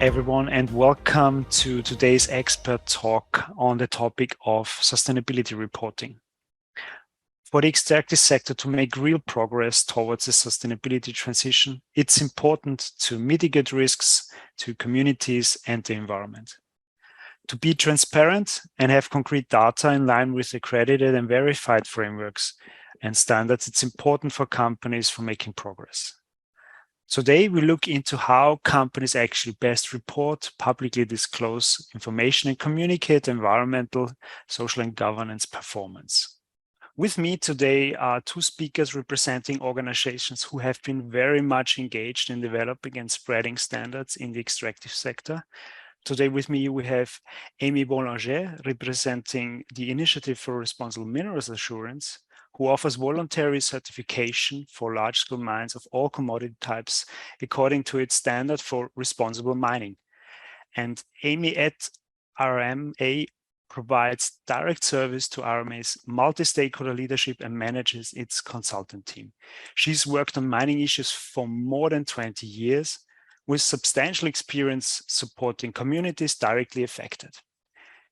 everyone, and welcome to today's expert talk on the topic of sustainability reporting. For the extractive sector to make real progress towards a sustainability transition, it's important to mitigate risks to communities and the environment. To be transparent and have concrete data in line with accredited and verified frameworks and standards, it's important for companies for making progress. Today, we look into how companies actually best report, publicly disclose information, and communicate environmental, social, and governance performance. With me today are two speakers representing organizations who have been very much engaged in developing and spreading standards in the extractive sector. Today with me, we have Aimee representing the Initiative for Responsible Minerals Assurance, who offers voluntary certification for large-scale mines of all commodity types according to its standard for responsible mining. And Aimee at IRMA provides direct service to IRMA's multi-stakeholder leadership and manages its consultant team. She's worked on mining issues for more than 20 years with substantial experience supporting communities directly affected.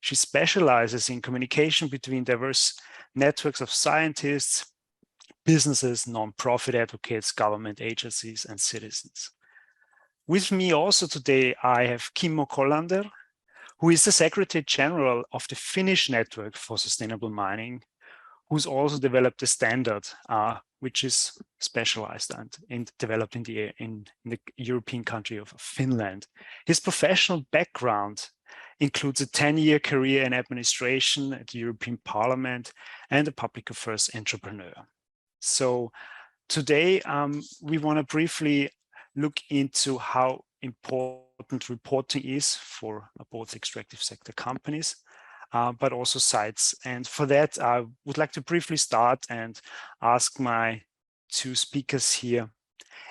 She specializes in communication between diverse networks of scientists, businesses, non-profit advocates, government agencies, and citizens. With me also today, I have Kimmo Collander, who is the Secretary General of the Finnish Network for Sustainable Mining, who's also developed a standard, which is specialized and developed in the European country of Finland. His professional background includes a 10-year career in administration at the European Parliament and a public affairs entrepreneur. So today we want to briefly look into how important reporting is for both extractive sector companies, but also sites. And for that, I would like to briefly start and ask my two speakers here,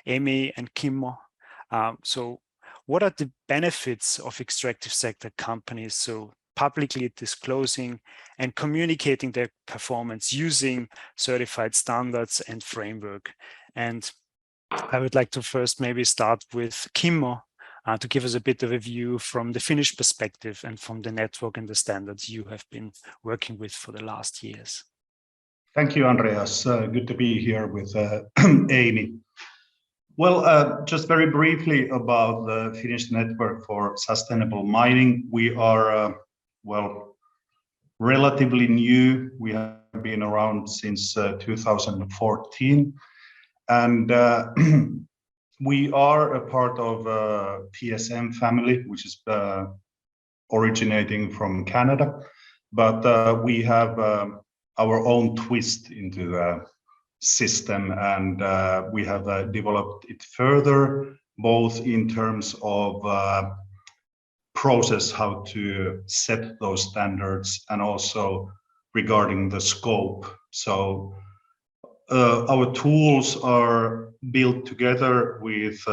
Aimee and Kimmo. So what are the benefits of extractive sector companies? So publicly disclosing and communicating their performance using certified standards and framework. And I would like to first maybe start with Kimmo to give us a bit of a view from the Finnish perspective and from the network and the standards you have been working with for the last years. Thank you, Andreas. Good to be here with Aimee. Well, just very briefly about the Finnish Network for Sustainable Mining. We are, relatively new. We have been around since 2014. And we are a part of TSM family, which is originating from Canada. But we have our own twist into the system, and we have developed it further, both in terms of process, how to set those standards, and also regarding the scope. So our tools are built together with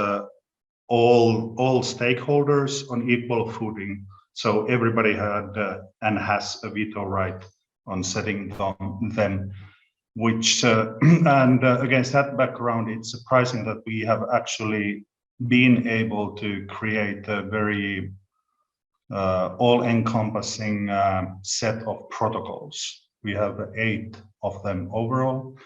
all stakeholders on equal footing. So everybody had and has a veto right on setting them. Which and against that background, it's surprising that we have actually been able to create a very all-encompassing set of protocols. We have 8 of them overall,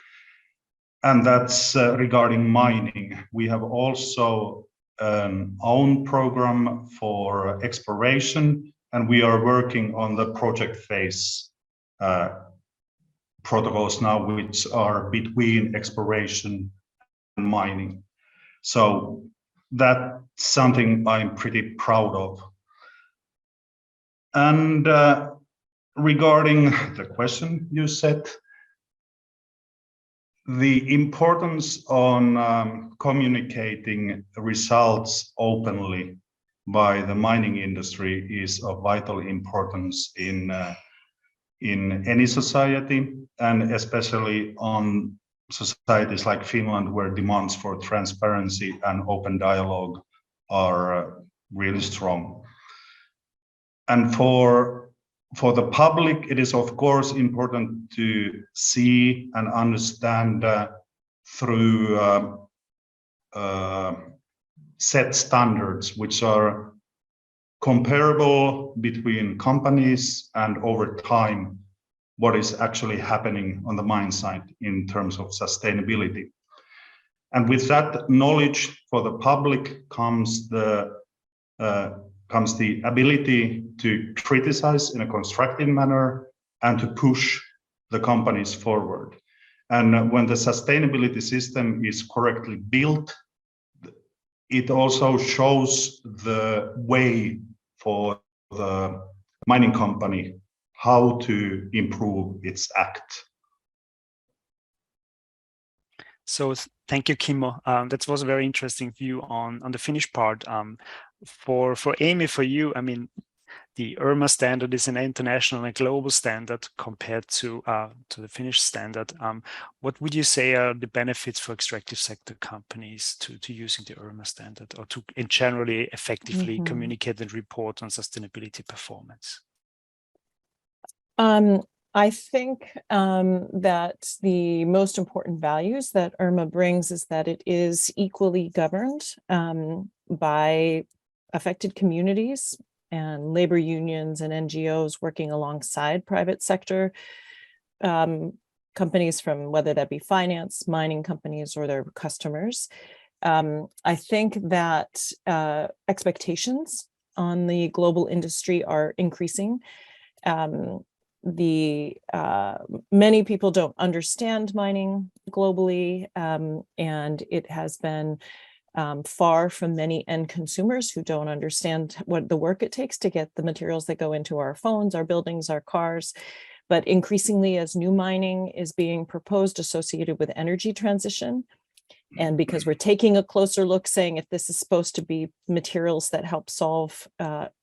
and that's regarding mining. We have also an own program for exploration, and we are working on the project phase protocols now, which are between exploration and mining. So that's something I'm pretty proud of. And regarding the question you said, the importance on communicating results openly by the mining industry is of vital importance in any society, and especially on societies like Finland, where demands for transparency and open dialogue are really strong. And for the public, it is of course important to see and understand through set standards, which are comparable between companies and over time what is actually happening on the mine site in terms of sustainability. And with that knowledge for the public comes the ability to criticize in a constructive manner and to push the companies forward. And when the sustainability system is correctly built, it also shows the way for the mining company how to improve its act. So thank you, Kimmo. That was a very interesting view on the Finnish part. For Aimee, for you, I mean, the IRMA standard is an international and global standard compared to the Finnish standard. What would you say are the benefits for extractive sector companies to using the IRMA standard, or to generally effectively communicate and report on sustainability performance? I think that the most important values that IRMA brings is that it is equally governed by affected communities and labor unions and NGOs working alongside private sector companies, from whether that be finance, mining companies, or their customers. I think that expectations on the global industry are increasing. Many people don't understand mining globally, and it has been far from many end consumers who don't understand what the work it takes to get the materials that go into our phones, our buildings, our cars. But increasingly, as new mining is being proposed associated with energy transition, and because we're taking a closer look, saying if this is supposed to be materials that help solve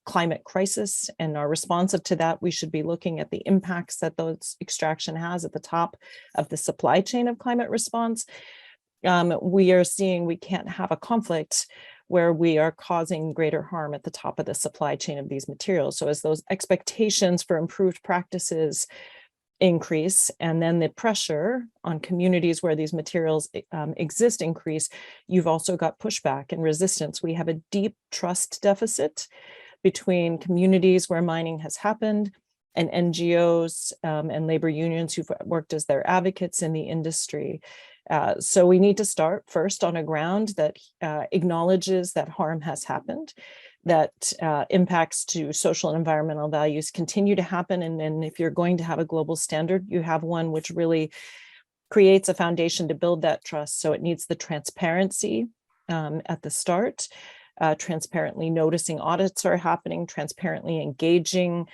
climate crisis and are responsive to that, we should be looking at the impacts that those extraction has at the top of the supply chain of climate response. We are seeing we can't have a conflict where we are causing greater harm at the top of the supply chain of these materials. So as those expectations for improved practices increase, and then the pressure on communities where these materials exist increase, you've also got pushback and resistance. We have a deep trust deficit between communities where mining has happened and NGOs and labor unions who've worked as their advocates in the industry. So we need to start first on a ground that acknowledges that harm has happened, that impacts to social and environmental values continue to happen. And then if you're going to have a global standard, you have one which really creates a foundation to build that trust. So it needs the transparency at the start, transparently noticing audits are happening, transparently engaging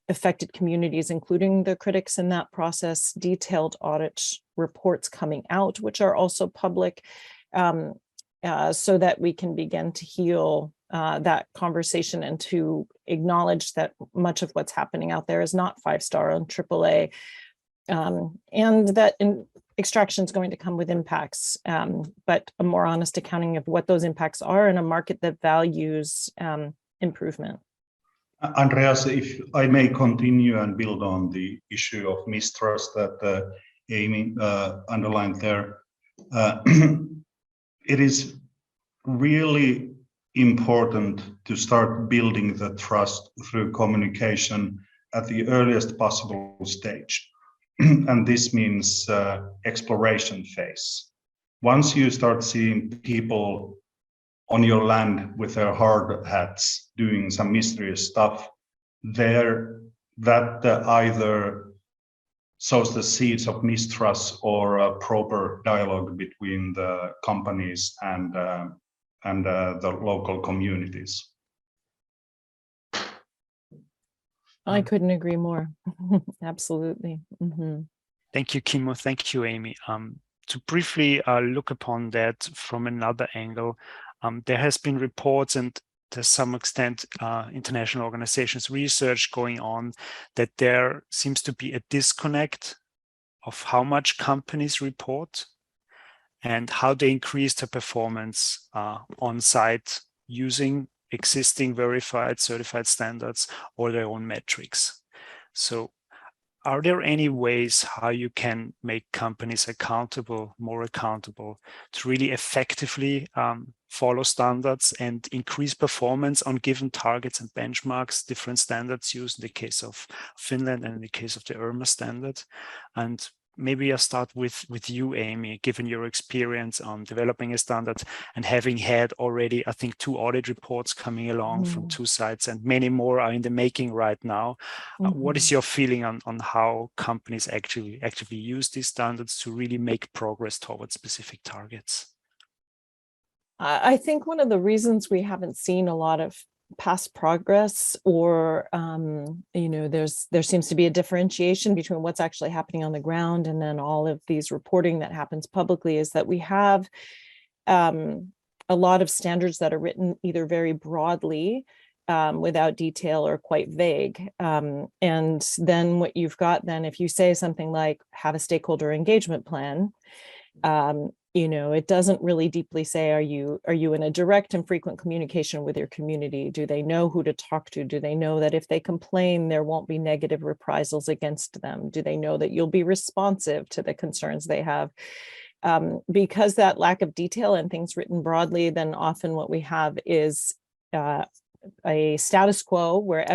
affected communities, including the critics in that process, detailed audit reports coming out, which are also public, so that we can begin to heal that conversation and to acknowledge that much of what's happening out there is not 5-star and AAA, and that extraction is going to come with impacts, but a more honest accounting of what those impacts are in a market that values improvement. Andreas, if I may continue and build on the issue of mistrust that Aimee underlined there, it is really important to start building the trust through communication at the earliest possible stage. And this means exploration phase. Once you start seeing people on your land with their hard hats doing some mysterious stuff, that either sows the seeds of mistrust or a proper dialogue between the companies and the local communities. I couldn't agree more. Absolutely. Thank you, Kimmo. Thank you, Aimee. To briefly look upon that from another angle, there has been reports and to some extent international organizations research going on that there seems to be a disconnect of how much companies report and how they increase their performance on site using existing verified certified standards or their own metrics. So are there any ways how you can make companies accountable, more accountable, to really effectively follow standards and increase performance on given targets and benchmarks, different standards used in the case of Finland and in the case of the IRMA standard. And maybe I'll start with you, Aimee, given your experience on developing a standard and having had already, I think, 2 audit reports coming along from 2 sides, and many more are in the making right now. What is your feeling on how companies actively use these standards to really make progress towards specific targets? I think one of the reasons we haven't seen a lot of past progress, or there seems to be a differentiation between what's actually happening on the ground and then all of these reporting that happens publicly, is that we have a lot of standards that are written either very broadly without detail or quite vague. And then what you've got then, if you say something like have a stakeholder engagement plan, it doesn't really deeply say, are you in a direct and frequent communication with your community? Do they know who to talk to? Do they know that if they complain, there won't be negative reprisals against them? Do they know that you'll be responsive to the concerns they have? Because that lack of detail and things written broadly, then often what we have is a status quo where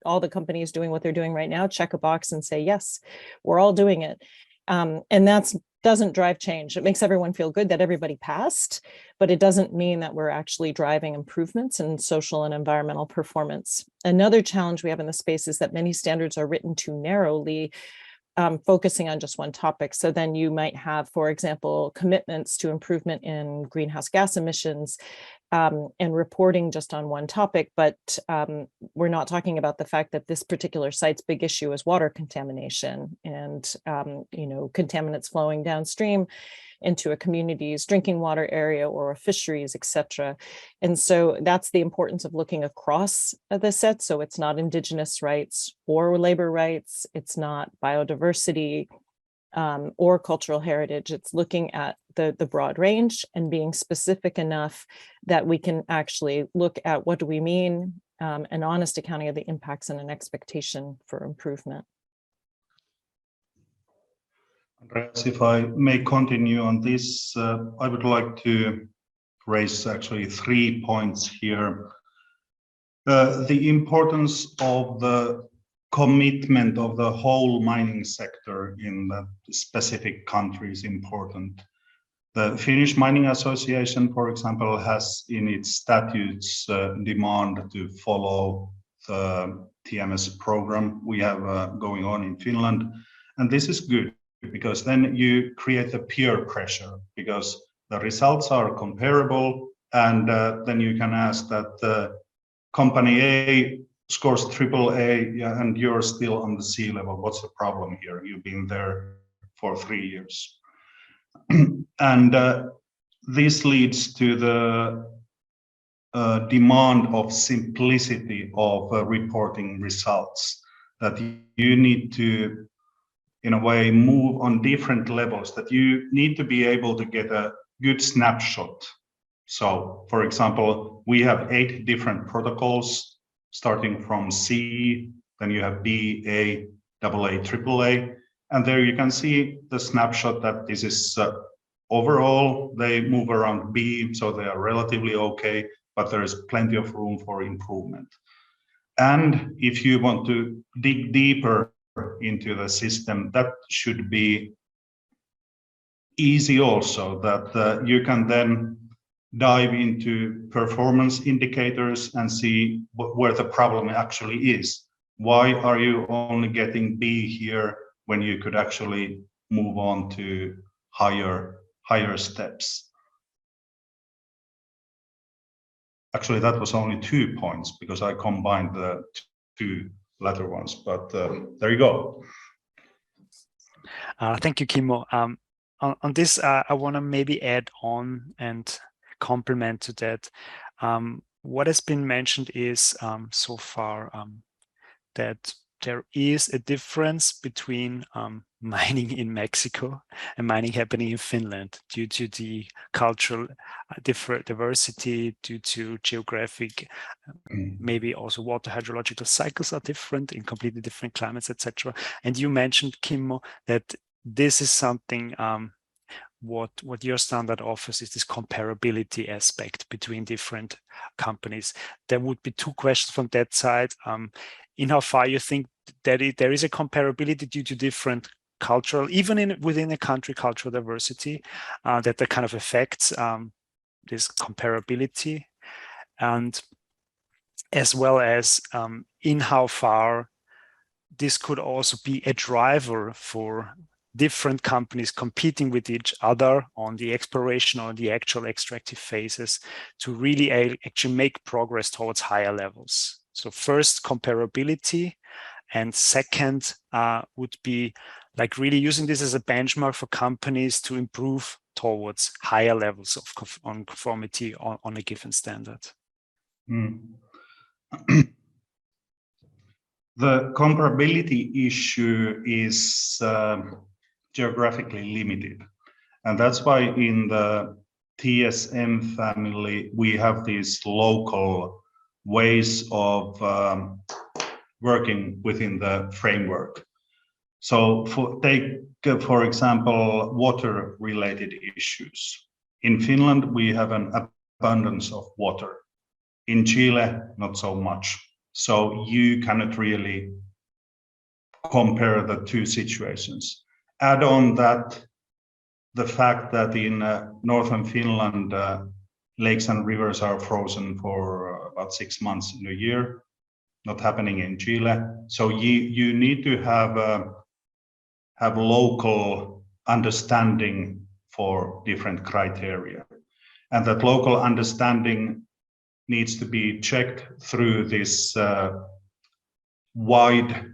all the companies doing what they're doing right now, check a box and say, yes, we're all doing it. And that doesn't drive change. It makes everyone feel good that everybody passed, but it doesn't mean that we're actually driving improvements in social and environmental performance. Another challenge we have in the space is that many standards are written too narrowly, focusing on just one topic. So then you might have, for example, commitments to improvement in greenhouse gas emissions and reporting just on one topic, but we're not talking about the fact that this particular site's big issue is water contamination and contaminants flowing downstream into a community's drinking water area or a fisheries, etc. And so that's the importance of looking across the set. So it's not Indigenous rights or labor rights, it's not biodiversity or cultural heritage. It's looking at the broad range and being specific enough that we can actually look at what do we mean, an honest accounting of the impacts and an expectation for improvement. Andreas, if I may continue on this, I would like to raise actually 3 points here. The importance of the commitment of the whole mining sector in the specific country is important. The Finnish Mining Association, for example, has in its statutes demand to follow the TMS program we have going on in Finland. And this is good because then you create the peer pressure because the results are comparable, and then you can ask that company A scores AAA and you're still on the sea level. What's the problem here? You've been there for 3 years. And this leads to the demand of simplicity of reporting results, that you need to, in a way, move on different levels, that you need to be able to get a good snapshot. So, for example, we have 8 different protocols starting from C, then you have B, A, AA, AAA, and there you can see the snapshot that this is overall, they move around B, so they are relatively okay, but there is plenty of room for improvement. And if you want to dig deeper into the system, that should be easy also, that you can then dive into performance indicators and see where the problem actually is. Why are you only getting B here when you could actually move on to higher steps? Actually, that was only 2 points because I combined the 2 latter ones, but there you go. Thank you, Kimmo. On this, I want to maybe add on and complement to that. What has been mentioned is so far that there is a difference between mining in Mexico and mining happening in Finland due to the cultural diversity, due to geographic, maybe also water hydrological cycles are different in completely different climates, etc. And you mentioned, Kimmo, that this is something what your standard offers is this comparability aspect between different companies. There would be two questions from that side. In how far you think that there is a comparability due to different cultural, even within a country, cultural diversity, that kind of affects this comparability, and as well as in how far this could also be a driver for different companies competing with each other on the exploration or the actual extractive phases to really actually make progress towards higher levels. So first, comparability, and second would be like really using this as a benchmark for companies to improve towards higher levels of conformity on a given standard. The comparability issue is geographically limited. And that's why in the TSM family, we have these local ways of working within the framework. So take, for example, water-related issues. In Finland, we have an abundance of water. In Chile, not so much. So you cannot really compare the two situations. Add on that the fact that in northern Finland, lakes and rivers are frozen for about 6 months in a year, not happening in Chile. So you need to have local understanding for different criteria. And that local understanding needs to be checked through this wide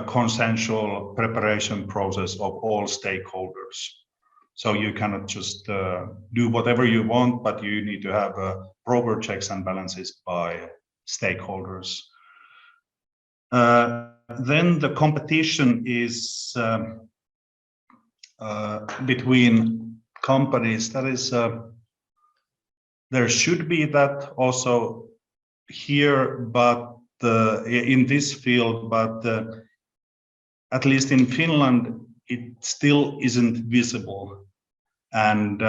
consensual preparation process of all stakeholders. So you cannot just do whatever you want, but you need to have proper checks and balances by stakeholders. Then the competition is between companies. That is, there should be that also here, but in this field, but at least in Finland, it still isn't visible. And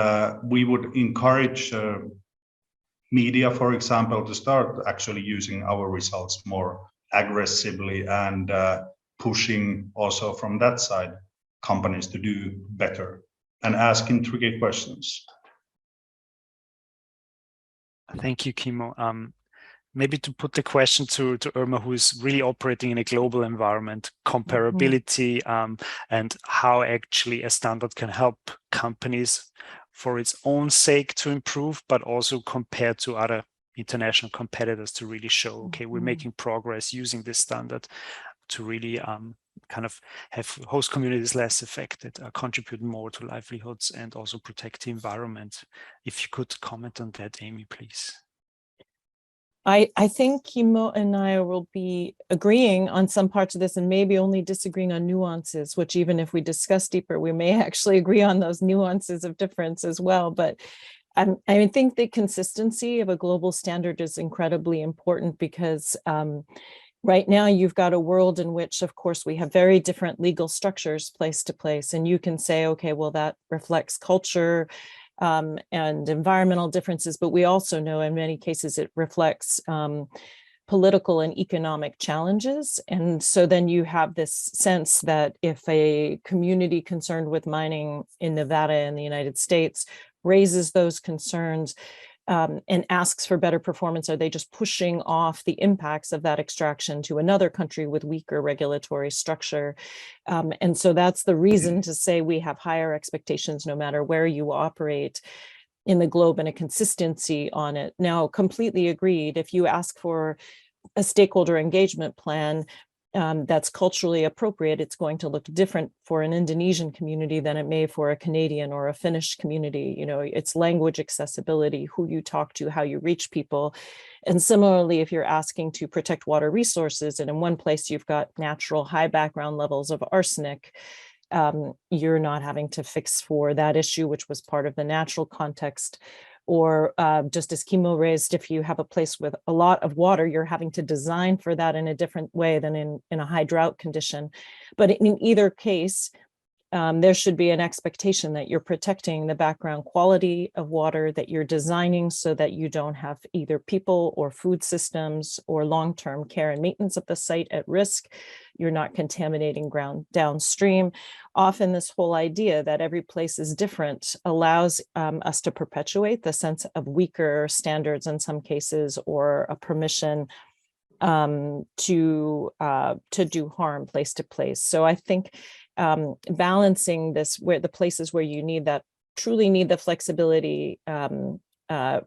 we would encourage media, for example, to start actually using our results more aggressively and pushing also from that side companies to do better and asking tricky questions. Thank you, Kimmo. Maybe to put the question to IRMA, who is really operating in a global environment, comparability, and how actually a standard can help companies for its own sake to improve, but also compared to other international competitors to really show, okay, we're making progress using this standard to really kind of have host communities less affected, contribute more to livelihoods, and also protect the environment. If you could comment on that, Aimee, please. I think Kimmo and I will be agreeing on some parts of this and maybe only disagreeing on nuances, which even if we discuss deeper, we may actually agree on those nuances of difference as well. But I think the consistency of a global standard is incredibly important because right now you've got a world in which, of course, we have very different legal structures place to place. And you can say, okay, well, that reflects culture, and environmental differences, but we also know in many cases it reflects political and economic challenges. And so then you have this sense that if a community concerned with mining in Nevada in the United States raises those concerns and asks for better performance, are they just pushing off the impacts of that extraction to another country with weaker regulatory structure? And so that's the reason to say we have higher expectations no matter where you operate in the globe and a consistency on it. Now, completely agreed, if you ask for a stakeholder engagement plan that's culturally appropriate, it's going to look different for an Indonesian community than it may for a Canadian or a Finnish community. You know, it's language accessibility, who you talk to, how you reach people. And similarly, if you're asking to protect water resources, and in one place you've got natural high background levels of arsenic, you're not having to fix for that issue, which was part of the natural context. Or just as Kimmo raised, if you have a place with a lot of water, you're having to design for that in a different way than in a high drought condition. But in either case, there should be an expectation that you're protecting the background quality of water, that you're designing so that you don't have either people or food systems or long-term care and maintenance of the site at risk. You're not contaminating ground downstream. Often this whole idea that every place is different allows us to perpetuate the sense of weaker standards in some cases, or a permission to do harm place to place. So I think balancing this, where the places where you need that, truly need the flexibility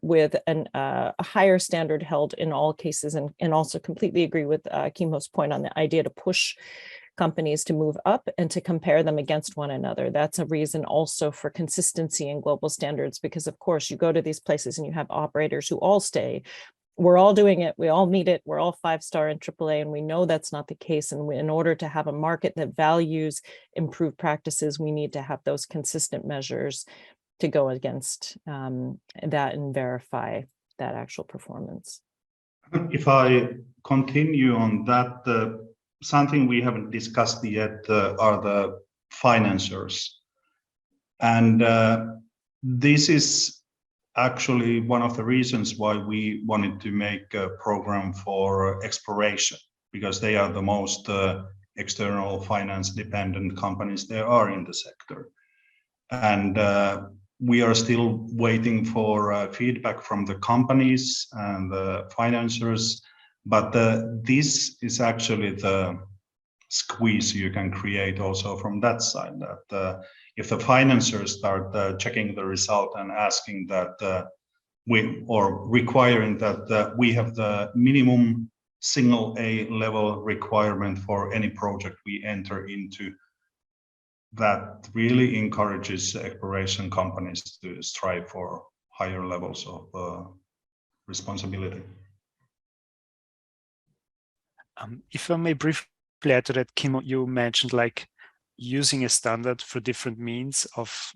with a higher standard held in all cases, and also completely agree with Kimmo's point on the idea to push companies to move up and to compare them against one another. That's a reason also for consistency in global standards, because of course you go to these places and you have operators who all stay, we're all doing it, we all meet it, we're all 5-star in AAA, and we know that's not the case. And in order to have a market that values improved practices, we need to have those consistent measures to go against that and verify that actual performance. If I continue on that, something we haven't discussed yet are the financiers. And this is actually one of the reasons why we wanted to make a program for exploration, because they are the most external finance dependent companies there are in the sector. And we are still waiting for feedback from the companies and the financiers, but this is actually the squeeze you can create also from that side, that if the financiers start checking the result and asking that or requiring that we have the minimum single A level requirement for any project we enter into, that really encourages exploration companies to strive for higher levels of responsibility. If I may briefly add to that, Kimmo, you mentioned like using a standard for different means of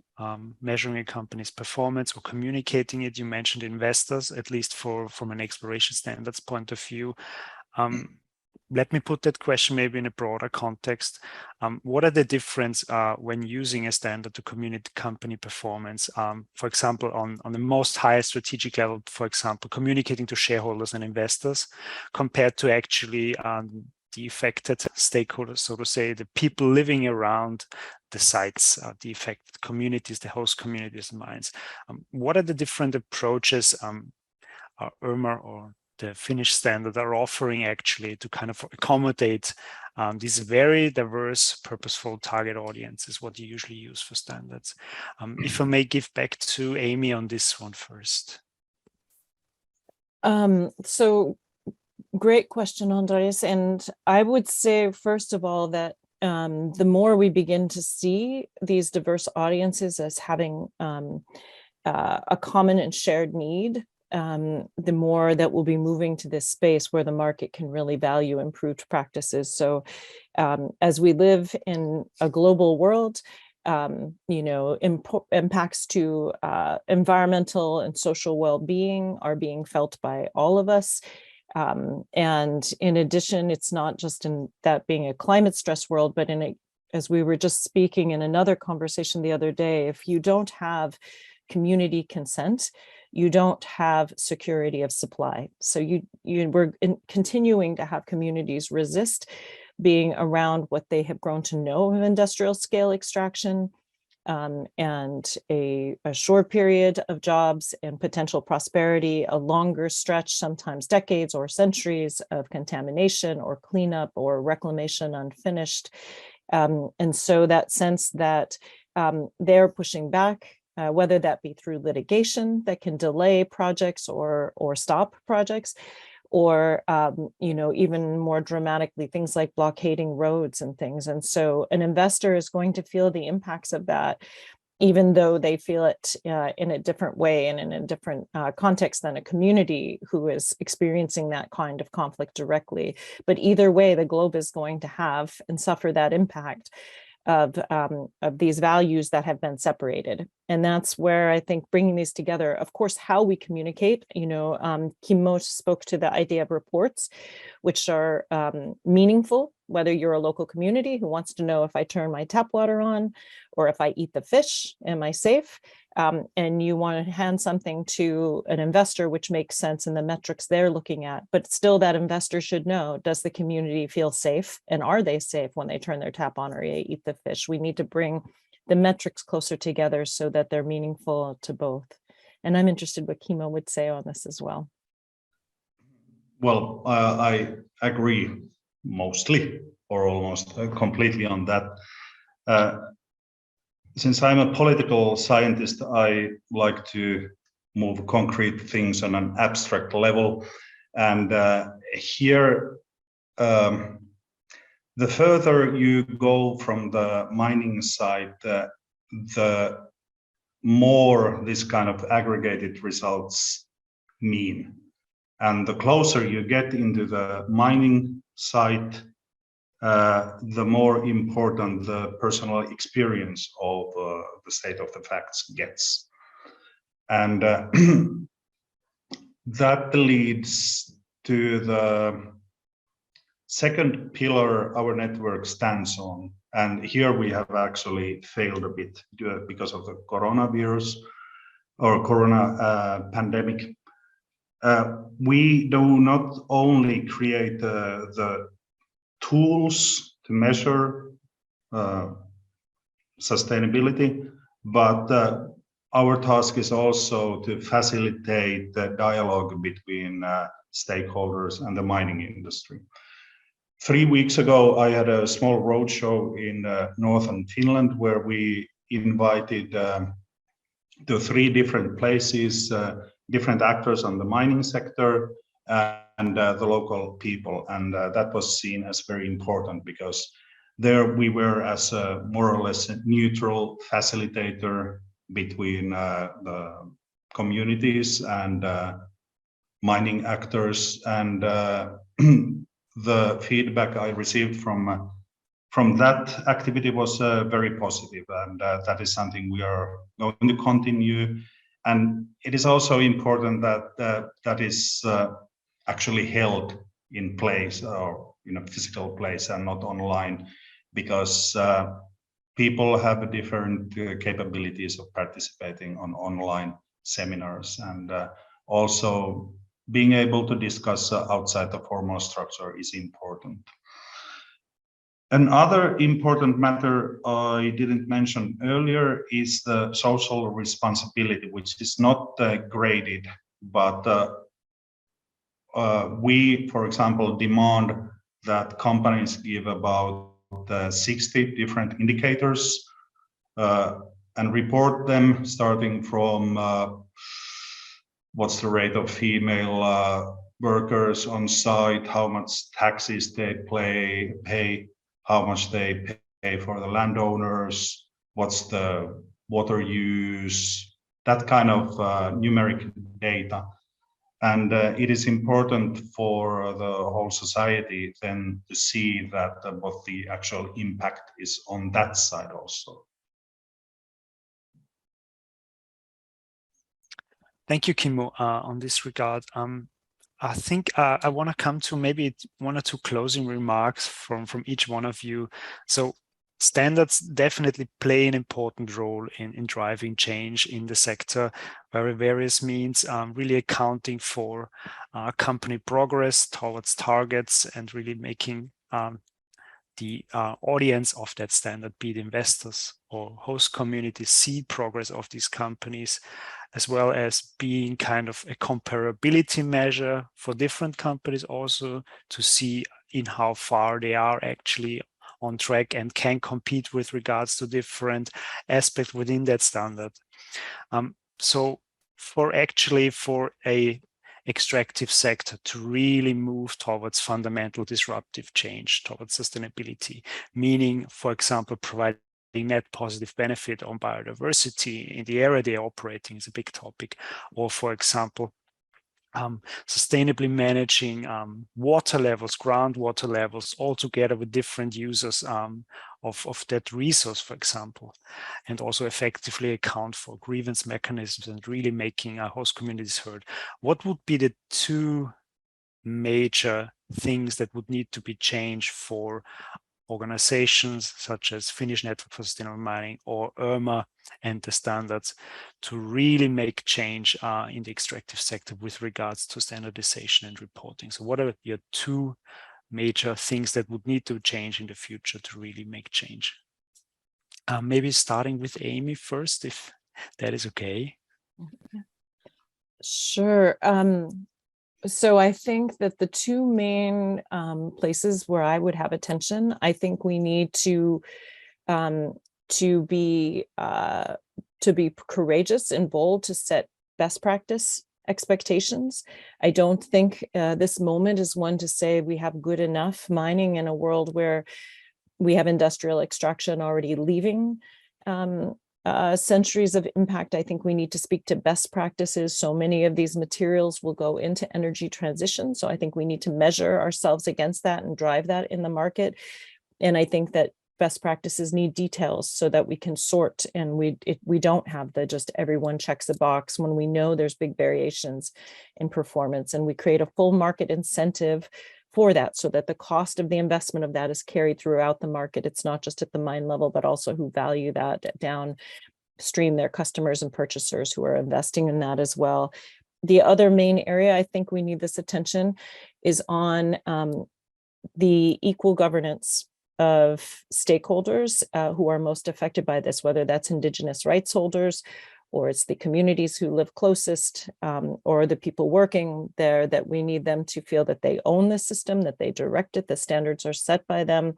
measuring a company's performance or communicating it. You mentioned investors, at least from an exploration standards point of view. Let me put that question maybe in a broader context. What are the difference when using a standard to communicate company performance? For example, on the most highest strategic level, for example, communicating to shareholders and investors, compared to actually the affected stakeholders, so to say, the people living around the sites, the affected communities, the host communities and mines. What are the different approaches IRMA or the Finnish standard are offering actually to kind of accommodate these very diverse, purposeful target audiences, what you usually use for standards? If I may give back to Aimee on this one first. So great question, Andres. And I would say, first of all, that the more we begin to see these diverse audiences as having a common and shared need, the more that we'll be moving to this space where the market can really value improved practices. So as we live in a global world, impacts to environmental and social well-being are being felt by all of us. And in addition, it's not just in that being a climate stress world, but as we were just speaking in another conversation the other day, if you don't have community consent, you don't have security of supply. So we're continuing to have communities resist being around what they have grown to know of industrial scale extraction, and a short period of jobs and potential prosperity, a longer stretch, sometimes decades or centuries of contamination or cleanup or reclamation unfinished. And so that sense that they're pushing back, whether that be through litigation that can delay projects or stop projects, or even more dramatically, things like blockading roads and things. And so an investor is going to feel the impacts of that, even though they feel it in a different way and in a different context than a community who is experiencing that kind of conflict directly. But either way, the globe is going to have and suffer that impact of these values that have been separated. And that's where I think bringing these together, of course, how we communicate, Kimmo spoke to the idea of reports, which are meaningful, whether you're a local community who wants to know if I turn my tap water on or if I eat the fish, am I safe? And you want to hand something to an investor, which makes sense in the metrics they're looking at, but still that investor should know, does the community feel safe? And are they safe when they turn their tap on or eat the fish? We need to bring the metrics closer together so that they're meaningful to both. And I'm interested what Kimmo would say on this as well. Well, I agree mostly or almost completely on that. Since I'm a political scientist, I like to move concrete things on an abstract level. And here, the further you go from the mining side, the more this kind of aggregated results mean. And the closer you get into the mining side, the more important the personal experience of the state of the facts gets. And that leads to the second pillar our network stands on. And here we have actually failed a bit because of the coronavirus or corona pandemic. We do not only create the tools to measure sustainability, but our task is also to facilitate the dialogue between stakeholders and the mining industry. 3 weeks ago, I had a small roadshow in northern Finland where we invited to 3 different places, different actors on the mining sector and the local people. And that was seen as very important because there we were as a more or less a neutral facilitator between the communities and mining actors. And the feedback I received from that activity was very positive, and that is something we are going to continue. And it is also important that that is actually held in place or in a physical place and not online, because people have different capabilities of participating on online seminars, and also being able to discuss outside the formal structure is important. Another important matter I didn't mention earlier is the social responsibility, which is not graded, but we, for example, demand that companies give about 60 different indicators and report them, starting from what's the rate of female workers on site, how much taxes they pay, how much they pay for the landowners, what's the water use, that kind of numeric data. And it is important for the whole society then to see that what the actual impact is on that side also. Thank you, Kimmo, on this regard. I think I want to come to maybe 1 or 2 closing remarks from each one of you. So standards definitely play an important role in driving change in the sector, where various means really accounting for company progress towards targets and really making the audience of that standard, be it investors or host communities, see progress of these companies, as well as being kind of a comparability measure for different companies also to see in how far they are actually on track and can compete with regards to different aspects within that standard. So for a extractive sector to really move towards fundamental disruptive change towards sustainability, meaning, for example, providing net positive benefit on biodiversity in the area they're operating is a big topic, or for example, sustainably managing water levels, groundwater levels, all together with different users of that resource, for example, and also effectively account for grievance mechanisms and really making our host communities heard. What would be the 2 major things that would need to be changed for organizations such as Finnish Network for Sustainable Mining or IRMA and the standards to really make change in the extractive sector with regards to standardization and reporting? So what are your two major things that would need to change in the future to really make change? Maybe starting with Aimee first, if that is okay. Sure. So I think that the two main places where I would have attention, I think we need to be courageous and bold to set best practice expectations. I don't think this moment is one to say we have good enough mining in a world where we have industrial extraction already leaving centuries of impact. I think we need to speak to best practices. So many of these materials will go into energy transition. So I think we need to measure ourselves against that and drive that in the market. And I think that best practices need details so that we can sort, and we don't have the just everyone checks a box when we know there's big variations in performance, and we create a full market incentive for that so that the cost of the investment of that is carried throughout the market. It's not just at the mine level, but also who value that downstream, their customers and purchasers who are investing in that as well. The other main area I think we need this attention is on the equal governance of stakeholders who are most affected by this, whether that's Indigenous rights holders, or it's the communities who live closest, or the people working there, that we need them to feel that they own the system, that they direct it, the standards are set by them.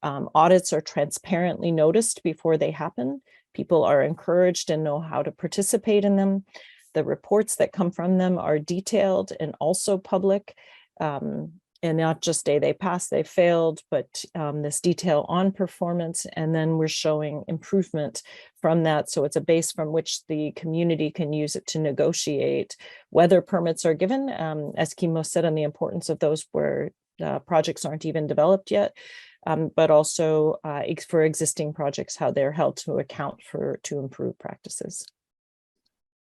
Audits are transparently noticed before they happen. People are encouraged and know how to participate in them. The reports that come from them are detailed and also public. And not just they passed, they failed, but this detail on performance, and then we're showing improvement from that. So it's a base from which the community can use it to negotiate whether permits are given, as Kimmo said, on the importance of those where projects aren't even developed yet, but also for existing projects, how they're held to account to improve practices.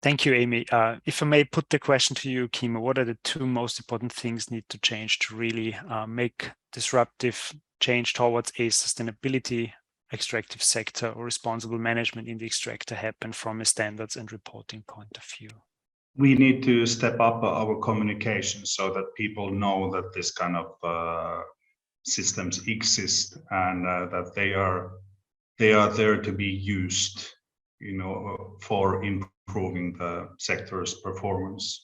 Thank you, Aimee. If I may put the question to you, Kimmo, what are the two most important things need to change to really make disruptive change towards a sustainability extractive sector or responsible management in the extractor happen from a standards and reporting point of view? We need to step up our communication so that people know that this kind of systems exist and that they are there to be used, for improving the sector's performance.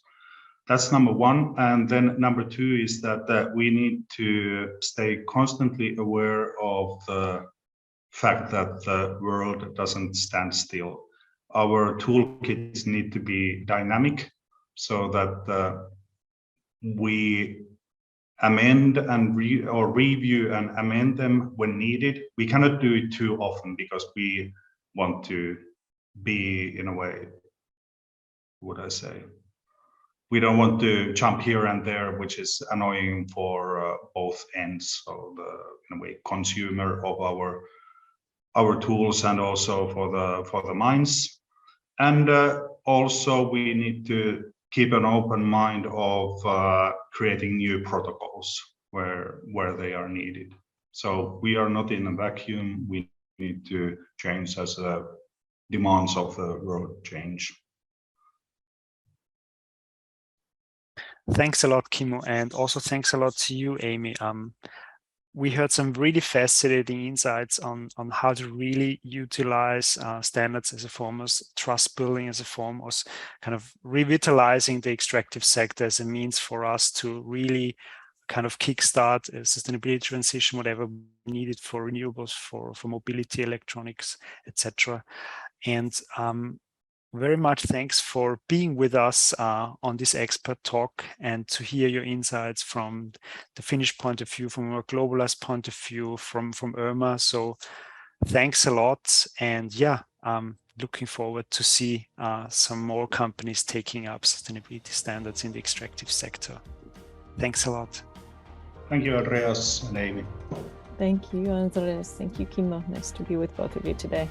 That's number one. And then number two is that we need to stay constantly aware of the fact that the world doesn't stand still. Our toolkits need to be dynamic so that we amend and review and amend them when needed. We cannot do it too often because we want to be, in a way, what I say, we don't want to jump here and there, which is annoying for both ends. So in a way, consumer of our tools and also for the mines. And also we need to keep an open mind of creating new protocols where they are needed. So we are not in a vacuum. We need to change as the demands of the world change. Thanks a lot, Kimmo, and also thanks a lot to you, Aimee. We heard some really fascinating insights on how to really utilize standards as a form of trust building, as a form of kind of revitalizing the extractive sector as a means for us to really kind of kickstart a sustainability transition, whatever needed for renewables, for mobility, electronics, etc. And very much thanks for being with us on this expert talk and to hear your insights from the Finnish point of view, from a globalized point of view, from IRMA. So thanks a lot. And yeah, looking forward to see some more companies taking up sustainability standards in the extractive sector. Thanks a lot. Thank you, Andreas and Aimee. Thank you, Andreas. Thank you, Kimmo. Nice to be with both of you today.